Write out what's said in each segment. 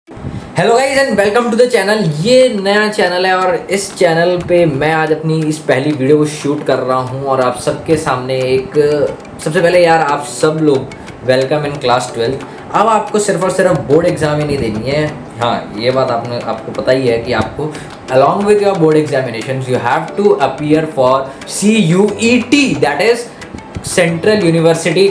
Hello guys and welcome to the channel. ये नया channel है और इस चैनल पे मैं आज अपनी इस पहली वीडियो को शूट कर रहा हूँ और आप सबके सामने एक सबसे पहले यार आप सब लोग वेलकम इन क्लास 12। अब आपको सिर्फ और सिर्फ बोर्ड एग्जाम ही नहीं देनी है। हाँ, ये बात आपको पता ही है कि आपको along with your board examinations you have to appear for CUET, that is Central University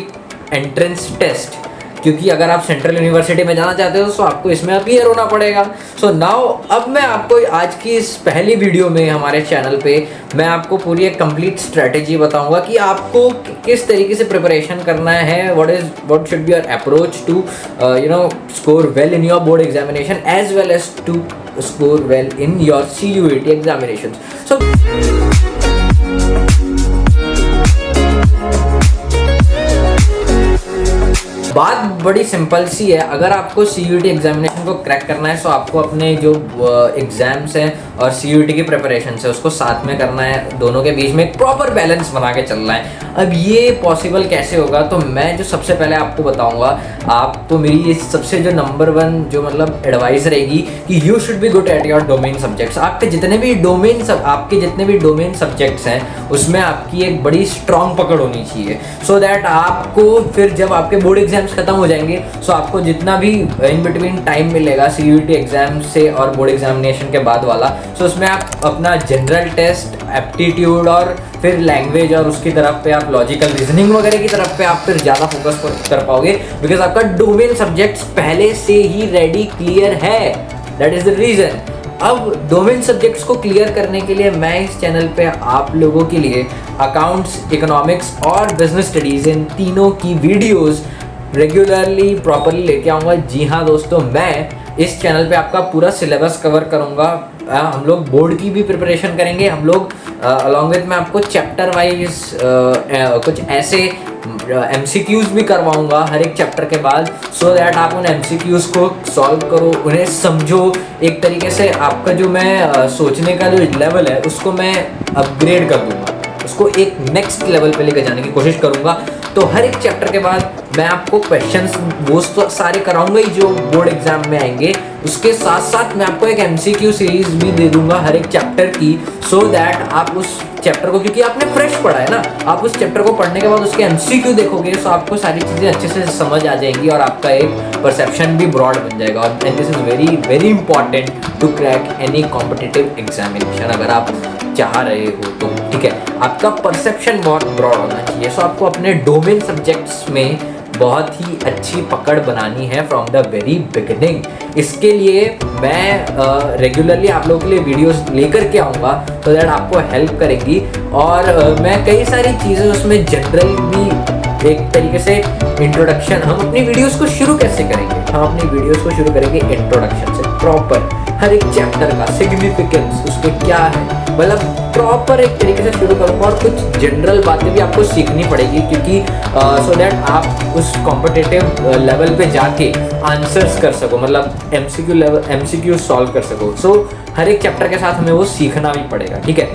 Entrance Test। क्योंकि अगर आप सेंट्रल यूनिवर्सिटी में जाना चाहते हो तो आपको इसमें अपीयर होना पड़ेगा। सो नाउ अब मैं आपको आज की इस पहली वीडियो में हमारे चैनल पे मैं आपको पूरी एक कंप्लीट स्ट्रेटेजी बताऊंगा कि आपको किस तरीके से प्रिपरेशन करना है, what should be your approach to score well in your board examination as well as to score well in your CUET examination. So बात बड़ी सिंपल सी है। अगर आपको CUET एग्जामिनेशन को क्रैक करना है तो आपको अपने जो एग्जाम्स हैं और CUET की प्रिपरेशन है उसको साथ में करना है। दोनों के बीच में एक प्रॉपर बैलेंस बना के चलना है। अब ये पॉसिबल कैसे होगा, तो मैं जो सबसे पहले आपको बताऊंगा, आपको मेरी ये सबसे जो नंबर 1 जो मतलब एडवाइस रहेगी कि you should be good at your domain subjects. आपके जितने भी डोमेन सब्जेक्ट्स हैं उसमें आपकी एक बड़ी स्ट्रॉन्ग पकड़ होनी चाहिए, सो दैट आपको फिर जब आपके बोर्ड एग्जाम्स खत्म हो जाएंगे सो आपको जितना भी इन बिटवीन टाइम मिलेगा CUET एग्जाम से और बोर्ड एग्जामिनेशन के बाद वाला, सो उसमें आप अपना जनरल टेस्ट, एप्टीट्यूड और फिर लैंग्वेज और उसकी तरफ पे आप लॉजिकल रीजनिंग वगैरह की तरफ पे आप फिर ज़्यादा फोकस कर पाओगे, बिकॉज आपका डोमेन सब्जेक्ट्स पहले से ही रेडी क्लियर है। That is the reason. अब डोमेन सब्जेक्ट्स को क्लियर करने के लिए मैं इस चैनल पे आप लोगों के लिए अकाउंट्स, इकोनॉमिक्स और बिजनेस स्टडीज़ इन तीनों की वीडियोज़ रेगुलरली प्रॉपरली लेके आऊँगा। जी हाँ दोस्तों, मैं इस चैनल पे आपका पूरा सिलेबस कवर करूँगा। हम लोग बोर्ड की भी प्रिपरेशन करेंगे। हम लोग अलॉन्ग विथ मैं आपको चैप्टर वाइज कुछ ऐसे MCQs भी करवाऊँगा हर एक चैप्टर के बाद, सो दैट आप उन MCQs को सॉल्व करो, उन्हें समझो। एक तरीके से आपका जो मैं सोचने का जो लेवल है उसको मैं अपग्रेड कर दूँगा, उसको एक नेक्स्ट लेवल पे लेकर जाने की कोशिश करूँगा। तो हर एक चैप्टर के बाद मैं आपको क्वेश्चंस वो तो सारे कराऊंगा ही जो बोर्ड एग्जाम में आएंगे, उसके साथ साथ मैं आपको एक MCQ सीरीज भी दे दूंगा हर एक चैप्टर की, सो दैट आप उस चैप्टर को, क्योंकि आपने फ्रेश पढ़ा है ना, आप उस चैप्टर को पढ़ने के बाद उसके MCQ देखोगे तो आपको सारी चीज़ें अच्छे से समझ आ जाएंगी और आपका एक परसेप्शन भी ब्रॉड बन जाएगा। और and this is very very important to crack any competitive examination. अगर आप चाह रहे हो तो ठीक है, आपका परसेप्शन बहुत ब्रॉड होना चाहिए। सो आपको अपने डोमेन सब्जेक्ट्स में बहुत ही अच्छी पकड़ बनानी है फ्रॉम द वेरी बिगिनिंग। इसके लिए मैं रेगुलरली आप लोगों के लिए वीडियोस लेकर के आऊँगा, तो दैट आपको हेल्प करेंगी। और मैं कई सारी चीज़ें उसमें जनरल भी एक तरीके से इंट्रोडक्शन, हम अपनी वीडियोस को शुरू कैसे करेंगे, हम अपनी वीडियोस को शुरू करेंगे इंट्रोडक्शन से। प्रॉपर हर एक चैप्टर का सिग्निफिकेंस उसके क्या है, मतलब प्रॉपर एक तरीके से शुरू करूँगा। और कुछ जनरल बातें भी आपको सीखनी पड़ेगी, क्योंकि सो दैट आप उस कॉम्पिटिटिव लेवल पे जाके आंसर्स कर सको, मतलब MCQ सॉल्व कर सको। सो हर एक चैप्टर के साथ हमें वो सीखना भी पड़ेगा, ठीक है।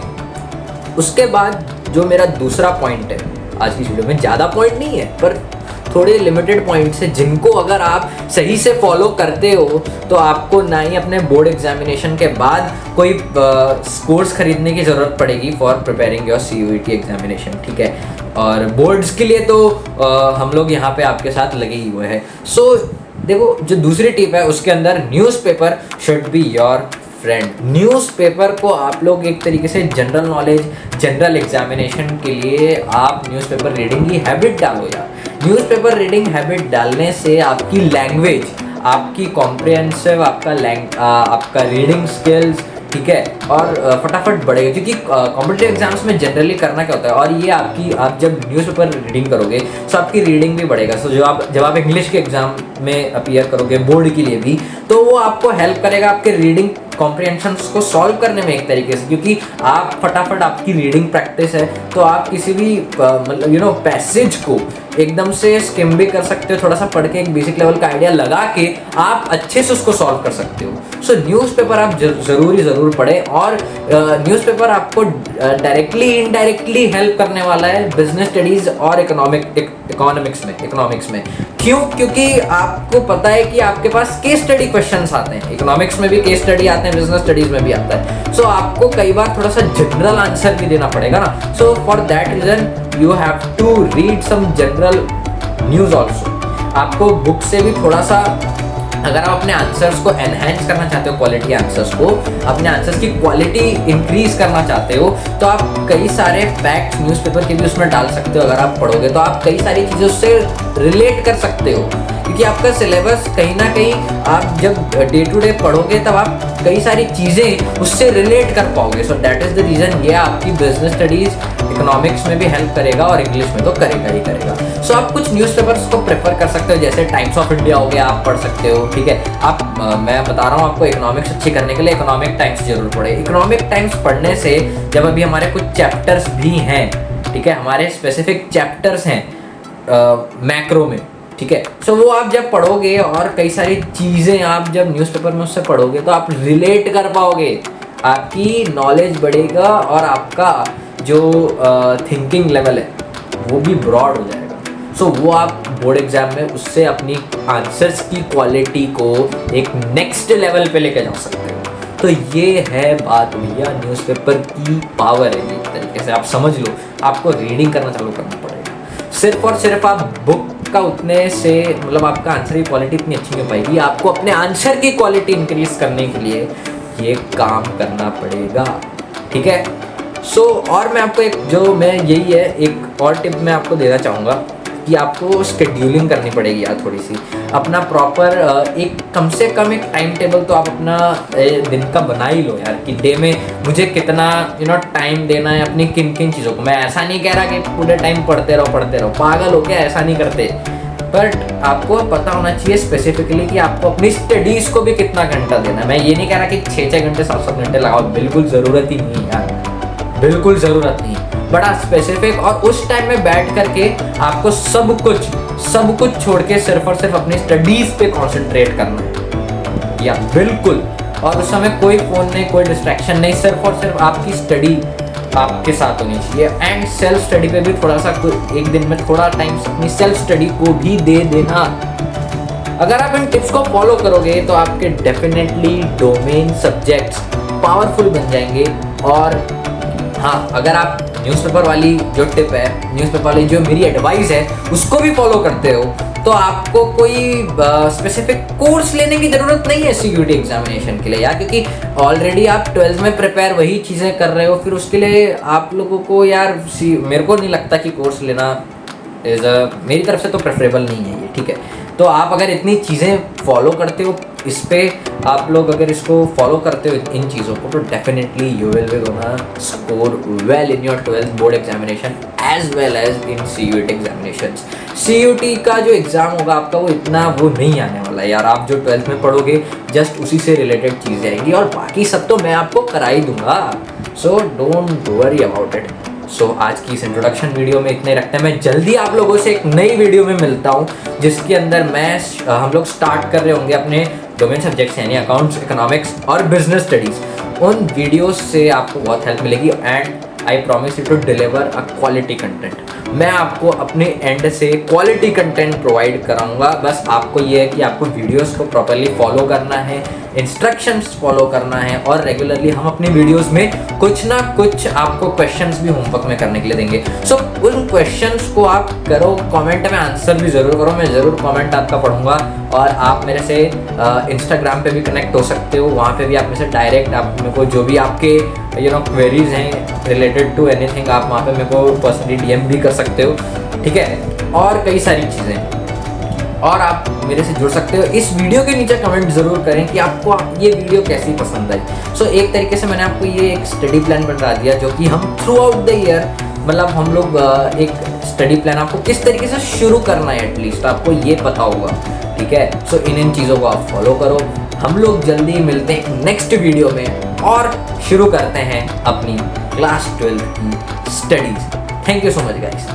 उसके बाद जो मेरा दूसरा पॉइंट है आज की वीडियो में, ज़्यादा पॉइंट नहीं है पर थोड़े लिमिटेड पॉइंट्स हैं जिनको अगर आप सही से फॉलो करते हो तो आपको ना ही अपने बोर्ड एग्जामिनेशन के बाद कोई कोर्स खरीदने की ज़रूरत पड़ेगी for preparing your CUET examination, ठीक है। और बोर्ड्स के लिए तो हम लोग यहाँ पे आपके साथ लगे ही हुए हैं। सो देखो, जो दूसरी टिप है उसके अंदर newspaper should be your friend. Newspaper को आप लोग एक तरीके से जनरल नॉलेज, जनरल एग्जामिनेशन के लिए आप न्यूज़पेपर रीडिंग की हैबिट डालो यार। न्यूज़पेपर रीडिंग हैबिट डालने से आपकी लैंग्वेज, आपकी कॉम्प्रिहेंसिव, आपका रीडिंग स्किल्स, ठीक है, और फटाफट बढ़ेगा। क्योंकि कॉम्पिटिटिव एग्जाम्स में जनरली करना क्या होता है, और ये आप जब न्यूज़पेपर रीडिंग करोगे तो आपकी रीडिंग भी बढ़ेगा। सो जब आप इंग्लिश के एग्जाम में अपीयर करोगे बोर्ड के लिए भी, तो वो आपको हेल्प करेगा आपके रीडिंग कॉम्प्रिहेंशन को सॉल्व करने में एक तरीके से, क्योंकि आप फटाफट, आपकी रीडिंग प्रैक्टिस है तो आप किसी भी मतलब पैसेज को एकदम से स्किम भी कर सकते हो, थोड़ा सा पढ़ के एक बेसिक लेवल का आइडिया लगा के आप अच्छे से उसको सॉल्व कर सकते हो। सो न्यूज़पेपर आप ज़रूर पढ़ें। और न्यूज़पेपर आपको डायरेक्टली इनडायरेक्टली हेल्प करने वाला है बिजनेस स्टडीज़ और इकोनॉमिक्स इकोनॉमिक्स में। क्यों? क्योंकि आपको पता है कि आपके पास केस स्टडी क्वेश्चंस आते हैं, इकोनॉमिक्स में भी केस स्टडी आते हैं, बिजनेस स्टडीज में भी आता है। सो आपको कई बार थोड़ा सा जनरल आंसर भी देना पड़ेगा ना। So for that reason you have to read some general news also. आपको बुक से भी थोड़ा सा, अगर आप अपने आंसर्स को एनहेंस करना चाहते हो, क्वालिटी आंसर्स को, अपने आंसर्स की क्वालिटी इंक्रीज करना चाहते हो, तो आप कई सारे फैक्ट्स न्यूज़पेपर के भी उसमें डाल सकते हो। अगर आप पढ़ोगे तो आप कई सारी चीज़ें उससे रिलेट कर सकते हो, क्योंकि आपका सिलेबस कहीं ना कहीं आप जब डे टू डे पढ़ोगे तब आप कई सारी चीज़ें उससे रिलेट कर पाओगे। So that is the reason ये आपकी बिजनेस स्टडीज़ इकोनॉमिक्स में भी हेल्प करेगा और इंग्लिश में तो करेगा ही करेगा। सो आप कुछ न्यूज़पेपर्स को प्रेफर कर सकते हो, जैसे टाइम्स ऑफ इंडिया हो गया, आप पढ़ सकते हो, ठीक है। आप मैं बता रहा हूँ आपको इकोनॉमिक्स अच्छी करने के लिए इकोनॉमिक टाइम्स जरूर पढ़े। इकोनॉमिक टाइम्स पढ़ने से जब अभी हमारे कुछ चैप्टर्स भी हैं, ठीक है, हमारे स्पेसिफिक चैप्टर्स हैं मैक्रो में, ठीक है, सो वो आप जब पढ़ोगे और कई सारी चीज़ें आप जब न्यूज़पेपर में उससे पढ़ोगे तो आप रिलेट कर पाओगे, आपकी नॉलेज बढ़ेगा और आपका जो थिंकिंग लेवल है वो भी ब्रॉड हो जाएगा। सो वो आप बोर्ड एग्जाम में उससे अपनी आंसर्स की क्वालिटी को एक नेक्स्ट लेवल पे लेके जा सकते हो। तो ये है बात भैया, न्यूज़पेपर की पावर है। एक तरीके से आप समझ लो, आपको रीडिंग करना चालू करना पड़ेगा। सिर्फ और सिर्फ आप बुक का उतने से मतलब आपका आंसर की क्वालिटी इतनी अच्छी नहीं हो पाएगी। आपको अपने आंसर की क्वालिटी इंक्रीज करने के लिए ये काम करना पड़ेगा, ठीक है। सो और मैं आपको यही है एक और टिप मैं आपको देना चाहूँगा कि आपको शेड्यूलिंग करनी पड़ेगी यार थोड़ी सी, अपना प्रॉपर एक कम से कम एक टाइम टेबल तो आप अपना दिन का बना ही लो यार, कि डे में मुझे कितना टाइम देना है अपनी किन किन चीज़ों को। मैं ऐसा नहीं कह रहा कि पूरे टाइम पढ़ते रहो, पागल हो गया, ऐसा नहीं करते। बट आपको पता होना चाहिए स्पेसिफिकली कि आपको अपनी स्टडीज़ को भी कितना घंटा देना है। मैं ये नहीं कह रहा कि 6-6 घंटे 7-7 घंटे लगाओ, बिल्कुल ज़रूरत ही नहीं है यार, बिल्कुल ज़रूरत नहीं। बड़ा स्पेसिफिक और उस टाइम में बैठ करके आपको सब कुछ छोड़ के सिर्फ और सिर्फ अपनी स्टडीज़ पे कंसंट्रेट करना है या बिल्कुल। और उस समय कोई फ़ोन नहीं, कोई डिस्ट्रैक्शन नहीं, सिर्फ और सिर्फ आपकी स्टडी आपके साथ होनी चाहिए। एंड सेल्फ स्टडी पे भी थोड़ा सा एक दिन में थोड़ा टाइम अपनी सेल्फ स्टडी को भी दे देना। अगर आप इन टिप्स को फॉलो करोगे तो आपके डेफिनेटली डोमेन सब्जेक्ट्स पावरफुल बन जाएंगे। और हाँ, अगर आप न्यूज़पेपर वाली जो टिप है, न्यूज़पेपर वाली जो मेरी एडवाइस है उसको भी फॉलो करते हो तो आपको कोई स्पेसिफिक कोर्स लेने की ज़रूरत नहीं है सीयूईटी एग्जामिनेशन के लिए यार, क्योंकि ऑलरेडी आप 12th में प्रिपेयर वही चीज़ें कर रहे हो। फिर उसके लिए आप लोगों को यार मेरे को नहीं लगता कि कोर्स लेना मेरी तरफ से तो प्रेफरेबल नहीं है ये, ठीक है। तो आप अगर इतनी चीज़ें फॉलो करते हो, इस पे आप लोग अगर इसको फॉलो करते हो इन चीज़ों को, तो definitely you will be gonna score well in your 12th board examination as well as in CUET examinations. CUET का जो एग्ज़ाम होगा आपका वो इतना वो नहीं आने वाला है यार। आप जो 12th में पढ़ोगे जस्ट उसी से रिलेटेड चीज़ें आएंगी और बाकी सब तो मैं आपको करा ही दूंगा। So don't worry about it. So आज की इस इंट्रोडक्शन वीडियो में इतने रखते हैं। मैं जल्दी आप लोगों से एक नई वीडियो में मिलता हूँ जिसके अंदर हम लोग स्टार्ट कर रहे होंगे अपने डोमेन सब्जेक्ट्स यानी अकाउंट्स, इकोनॉमिक्स और बिजनेस स्टडीज़। उन वीडियोस से आपको बहुत हेल्प मिलेगी and I promise you to deliver a quality content. मैं आपको अपने एंड से क्वालिटी कंटेंट प्रोवाइड कराऊंगा। बस आपको ये है कि आपको वीडियोस को प्रॉपर्ली फॉलो करना है, इंस्ट्रक्शंस फॉलो करना है और रेगुलरली हम अपनी वीडियोस में कुछ ना कुछ आपको क्वेश्चंस भी होमवर्क में करने के लिए देंगे। सो उन क्वेश्चंस को आप करो, कमेंट में आंसर भी ज़रूर करो, मैं ज़रूर कमेंट आपका पढ़ूंगा। और आप मेरे से इंस्टाग्राम पे भी कनेक्ट हो सकते हो, वहाँ पे भी आप मेरे से डायरेक्ट आप मेरे को जो भी आपके क्वेरीज हैं रिलेटेड टू एनीथिंग आप वहाँ पे मेरे को पर्सनली डीएम भी कर सकते हो, ठीक है। और कई सारी चीज़ें और आप मेरे से जुड़ सकते हो। इस वीडियो के नीचे कमेंट ज़रूर करें कि आपको ये वीडियो कैसी पसंद आई। सो एक तरीके से मैंने आपको ये एक स्टडी प्लान बता दिया जो कि हम थ्रू आउट द ईयर मतलब हम लोग एक स्टडी प्लान आपको किस तरीके से शुरू करना है एटलीस्ट आपको ये पता होगा, ठीक है। सो इन चीज़ों को आप फॉलो करो। हम लोग जल्दी मिलते हैं नेक्स्ट वीडियो में और शुरू करते हैं अपनी क्लास 12 की studies. Thank you so much guys.